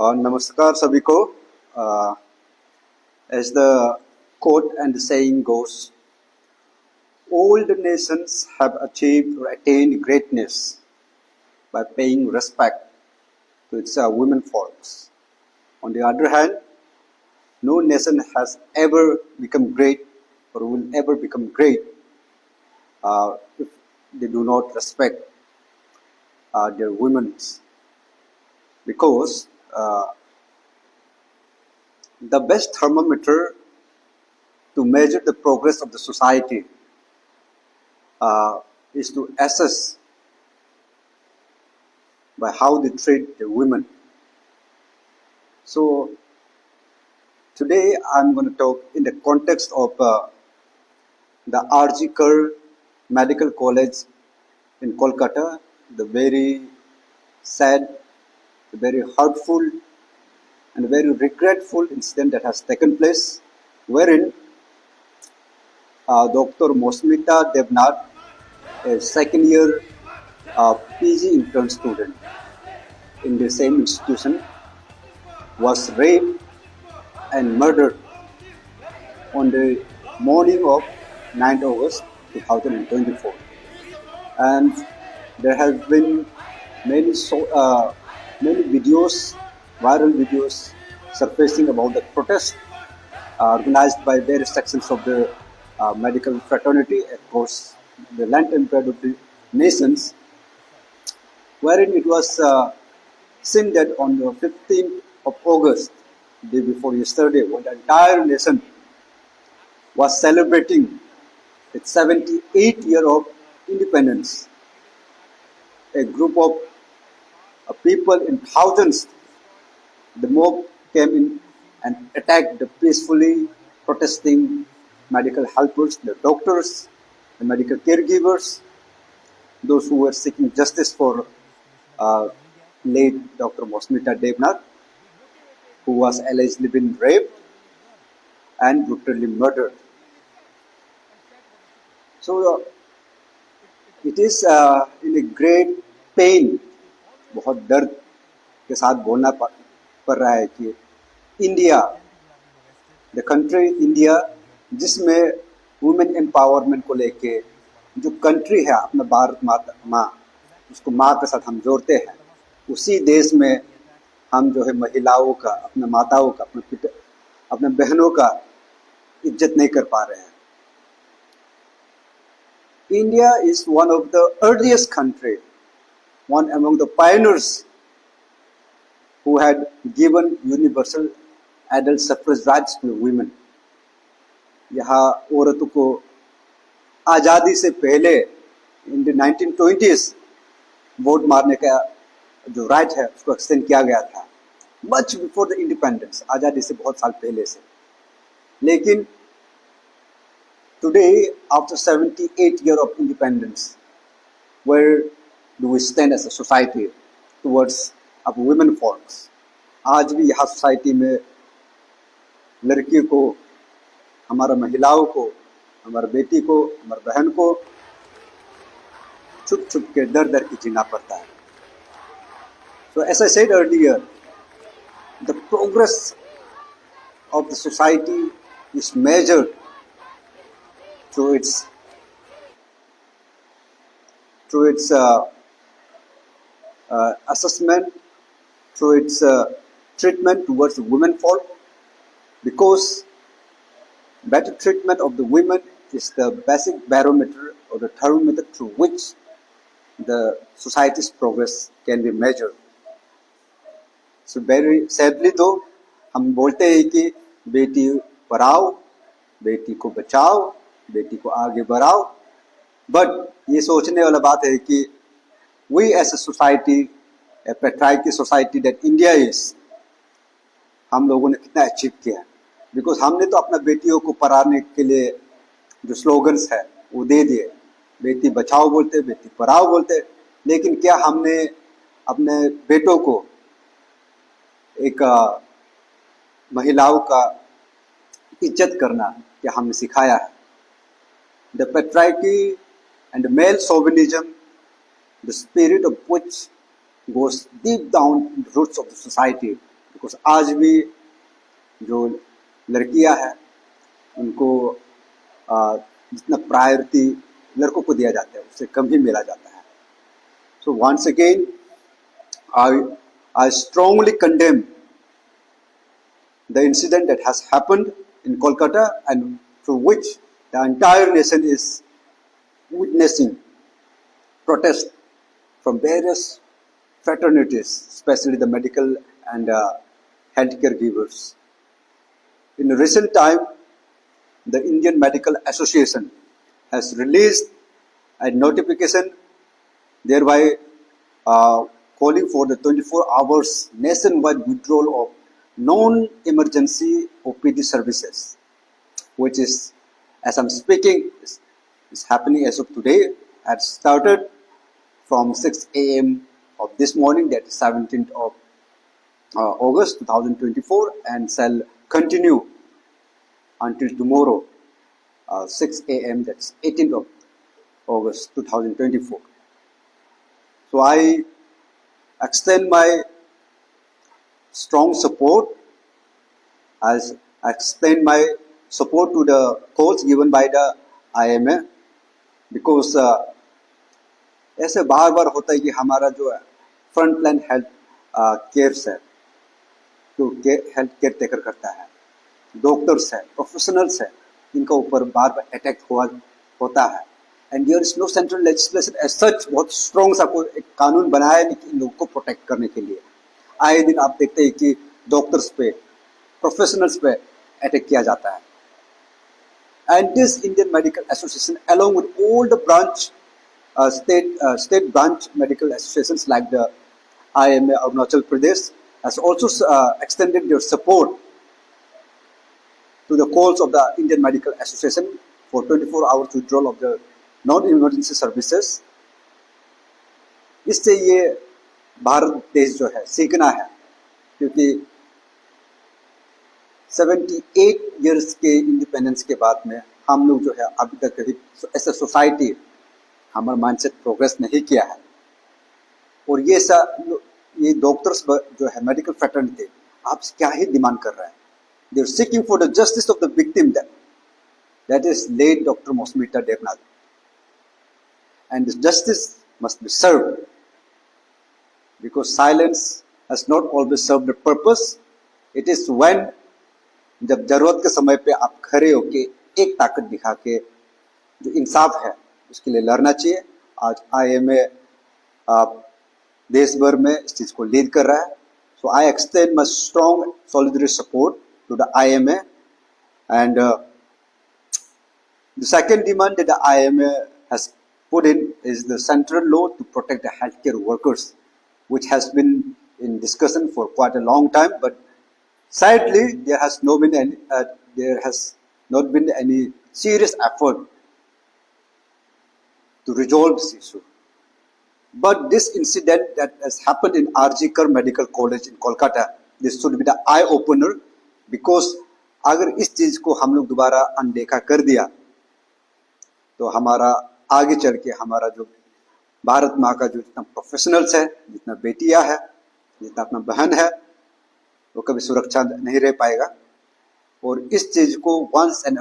और नमस्कार सभी को. As the quote and the saying goes, old nations have achieved or attained greatness by paying respect to its women folks. On the other hand, no nation has ever become great or will ever become great if they do not respect their women, because the best thermometer to measure the progress of the society is to assess by how they treat the women. So today I'm going to talk in the context of the R.G. Kar Medical College in Kolkata, the very sad, the very hurtful and very regretful incident that has taken place, wherein Dr. Mosmita Devnath, a second year PG intern student in the same institution, was raped and murdered on the morning of 9th August 2024. And there have been many videos, viral videos surfacing about the protest organized by various sections of the medical fraternity across the length and breadth of the nations, wherein it was seen that on the 15th of August, the day before yesterday, when the entire nation was celebrating its 78th year of independence, a group of people in thousands, the mob came in and attacked the peacefully protesting medical helpers, the doctors, the medical caregivers, those who were seeking justice for late Dr. Mosmita Devnath, who was allegedly been raped and brutally murdered. So it is in a great pain, बहुत दर्द के साथ बोलना पड़ रहा है कि India, the country India, जिसमें वुमेन एम्पावरमेंट को लेके जो कंट्री है अपना भारत माता माँ, उसको माँ के साथ हम जोड़ते हैं, उसी देश में हम जो है महिलाओं का, अपने माताओं का, अपने बहनों का इज्जत नहीं कर पा रहे हैं. India is one of the earliest country, one among the pioneers who had given universal adult suffrage rights to women. यहाँ औरतों को आज़ादी से पहले in the 1920s वोट मारने का जो राइट है उसको एक्सटेंड किया गया था, मच बिफोर द इंडिपेंडेंस, आज़ादी से बहुत साल पहले से. लेकिन today, after 78 years of independence, where do we stand as a society towards our women folks? आज भी यहाँ सोसाइटी में लड़कियों को, हमारा महिलाओं को, हमारी बेटी को, हमारी बहन को छुप छुप के डर डर के जीना पड़ता है. So as I said earlier, the progress of the society is measured through its assessment, through its treatment towards the women folk, because better treatment of the women is the basic barometer or the thermometer through which the society's progress can be measured. So very sadly though, हम बोलते हैं कि बेटी पढ़ाओ, बेटी को बचाओ, बेटी को आगे बढ़ाओ, बट ये सोचने वाला बात है कि we as a society, a patriarchal society that India is, हम लोगों ने कितना अचीव किया है. बिकॉज हमने तो अपना बेटियों को पढ़ाने के लिए जो स्लोगन्स है वो दे दिए, बेटी बचाओ बोलते, बेटी पढ़ाओ बोलते, लेकिन क्या हमने अपने बेटों को एक महिलाओं का इज्जत करना क्या हमने सिखाया है? The patriarchy and the male chauvinism, the spirit of which goes deep down in the roots of the society, because आज भी जो लड़कियां हैं उनको जितना प्रायोरिटी लड़कों को दिया जाता है उससे कम ही मिला जाता है. So once again I strongly condemn the incident that has happened in Kolkata and through which the entire nation is witnessing protest from various fraternities, especially the medical and healthcare givers. In recent time, the Indian Medical Association has released a notification thereby calling for the 24 hours nationwide withdrawal of non-emergency OPD services, which is, as I'm speaking, is happening as of today. It started from 6 a.m. of this morning, that is 17th of August 2024, and shall continue until tomorrow, 6 a.m. that's 18th of August 2024. So I extend my strong support, as I extend my support to the calls given by the IMA, because ऐसे बार बार होता है कि हमारा जो front line health cares है, जो health care taker करता है, डॉक्टर्स है, प्रोफेशनल्स है, इनका ऊपर बार बार अटैक होता है. And there is no central legislation as such. बहुत स्ट्रॉन्ग सा कोई एक कानून बनाया है इन लोगों को प्रोटेक्ट करने के लिए. आए दिन आप देखते हैं कि डॉक्टर्स पे, प्रोफेशनल्स पे अटैक किया जाता है. And this Indian medical association along with all the branch state branch medical associations like the IMA Arunachal Pradesh has also extended their support to the calls of the Indian Medical Association for 24 hours withdrawal of the non-emergency services. इससे ये भारत देश जो है सीखना है, क्योंकि 78 years के independence के बाद में हम लोग जो है अभी तक कभी ऐसा सोसाइटी हमारा माइंडसेट प्रोग्रेस नहीं किया है. और ये डॉक्टर्स जो है मेडिकल फ्रेटर्निटी आपसे क्या ही डिमांड कर रहे हैं. They are seeking for the justice of the victim, that is late doctor Moumita Debnath, and this justice must be served, because silence has not always served the purpose. It is when, जब जरूरत के समय पे आप खड़े होके एक ताकत दिखा के जो इंसाफ है उसके लिए लड़ना चाहिए. आज IMA देश भर में इस चीज को लीड कर रहा है. So I extend my strong solidary support to the IMA, and the second demand that the IMA has put in is the central law to protect the healthcare workers, which has been in discussion for quite a long time, but sadly there has not been any serious effort to resolve this issue. But this incident that has happened in RG Kar Medical College in Kolkata, this should be the eye opener, because अगर इस चीज को हम लोग दोबारा अनदेखा कर दिया तो हमारा आगे चल के हमारा जो भारत माँ का जो जितना प्रोफेशनल्स है, जितना बेटियां है, जितना अपना बहन है, वो कभी सुरक्षा नहीं रह पाएगा. और इस चीज को वंस एंड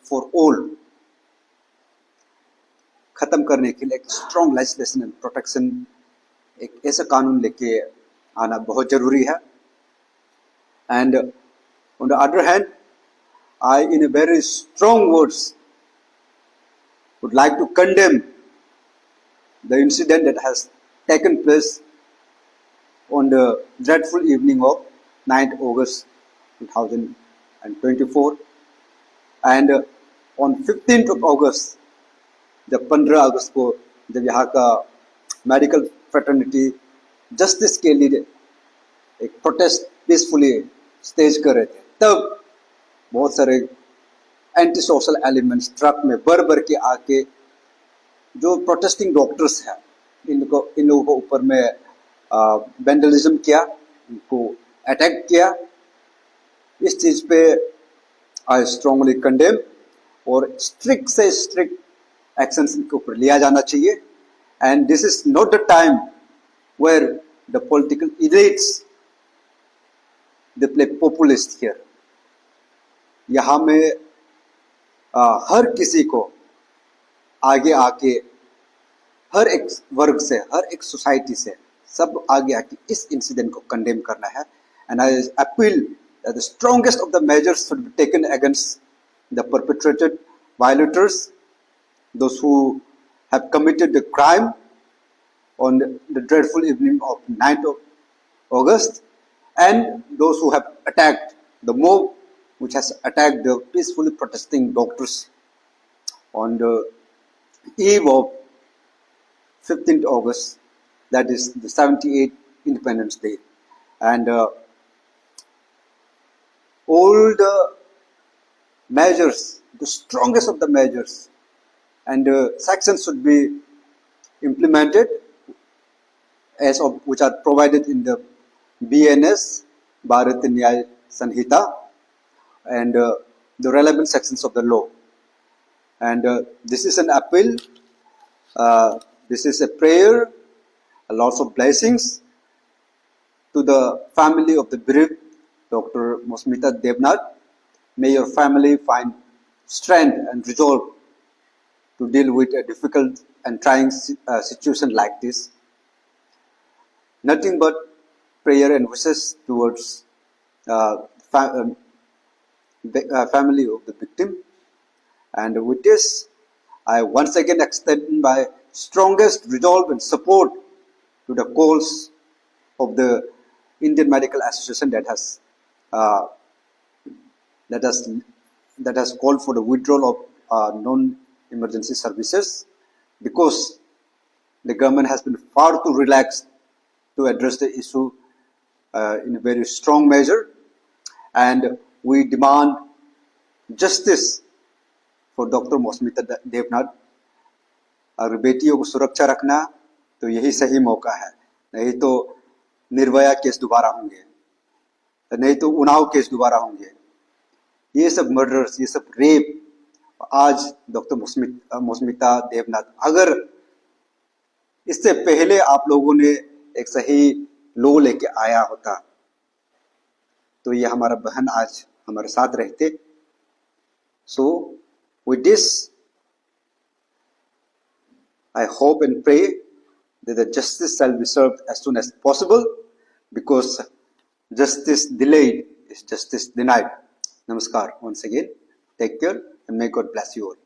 फॉर ऑल खत्म करने के लिए एक स्ट्रॉन्ग लेजिस्लेशन एंड प्रोटेक्शन, एक ऐसा कानून लेके आना बहुत जरूरी है. And on the other hand, I in a very strong words would like to condemn the incident that has taken place on the dreadful evening of 9th August 2024, and on 15th of August, जब 15 अगस्त को जब यहाँ का medical fraternity justice के लिए एक protest peacefully stage कर रहे थे, तब बहुत सारे एंटी सोशल एलिमेंट्स ट्रक में भर के आके जो प्रोटेस्टिंग डॉक्टर्स हैं इन लोगों को ऊपर में वेंडलिज्म किया, इनको अटैक किया. इस चीज पे आई स्ट्रांगली कंडेम, और स्ट्रिक्ट से स्ट्रिक्ट एक्शंस इनके ऊपर लिया जाना चाहिए. And this is not the time where the political elites they play populist here. यहाँ में हर किसी को आगे आके हर एक वर्ग से, हर एक सोसाइटी से सब आगे आके इस इंसिडेंट को कंडेम करना है. And I appeal that the strongest of the measures should be taken against the perpetrated violators, those who have committed the crime on the dreadful evening of 9th of August, and those who have attacked the mob which has attacked the peacefully protesting doctors on the eve of 15th August, that is the 78th Independence Day. And all the measures, the strongest of the measures and sections should be implemented as of which are provided in the BNS, Bharatiya Nyaya Sanhita, and the relevant sections of the law. And this is an appeal, this is a prayer, lots of blessings to the family of the bereaved Dr. Mosmita Devnath. May your family find strength and resolve to deal with a difficult and trying situation like this. Nothing but prayer and wishes towards the family of the victim. And with this, I once again extend my strongest resolve and support to the calls of the Indian Medical Association that has called for the withdrawal of non-emergency services, because the government has been far too relaxed to address the issue in a very strong measure, and we demand justice for Dr. Mosmita Devnath. अगर बेटियों को सुरक्षा रखना तो यही सही मौका है, नहीं तो निर्भया केस दोबारा होंगे, नहीं तो उन्नाव केस दोबारा होंगे. ये सब मर्डर्स, ये सब रेप आज डॉक्टर मोस्मिता देवनाथ, अगर इससे पहले आप लोगों ने एक सही लो लेके आया होता तो ये हमारा बहन आज हमारे साथ रहते. So with this I hope and pray that the justice shall be served as soon as possible, because justice delayed is justice denied. Namaskar once again. Take care and may God bless you all.